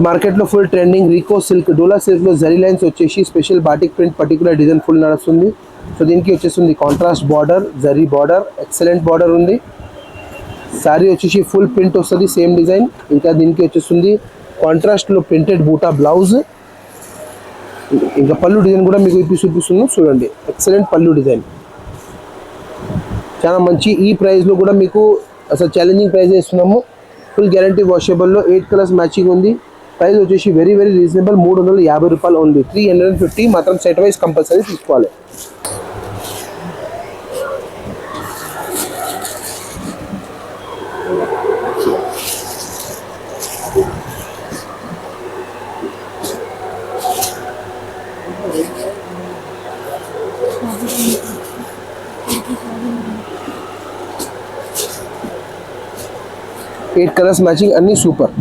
మార్కెట్లో full trending Rico silk, డోలా సిల్క్లో zari lines వచ్చేసి special batik print particular design full నడుస్తుంది. సో దీనికి వచ్చేస్తుంది contrast border, zari border, excellent border ఉంది. శారీ వచ్చేసి ఫుల్ ప్రింట్ వస్తుంది సేమ్ డిజైన్. ఇంకా దీనికి వచ్చేస్తుంది కాంట్రాస్ట్లో ప్రింటెడ్ బూటా బ్లౌజ్. ఇంకా పళ్ళు డిజైన్ కూడా మీకు చూపిస్తున్నాం చూడండి. ఎక్సలెంట్ పళ్ళు డిజైన్, చాలా మంచి. ఈ ప్రైస్లో కూడా మీకు అసలు ఛాలెంజింగ్ ప్రైస్ ఇస్తున్నాము. ఫుల్ గ్యారంటీ వాషబుల్లో 8 కలర్స్ మ్యాచింగ్ ఉంది. ప్రైస్ వచ్చేసి వెరీ వెరీ రీజనబుల్, 350 రూపాయలు ఓన్లీ. 350 మాత్రం సెట్ వైజ్ కంపల్సరీ తీసుకోవాలి. ఎయిట్ కలర్స్ మ్యాచింగ్ అన్నీ సూపర్.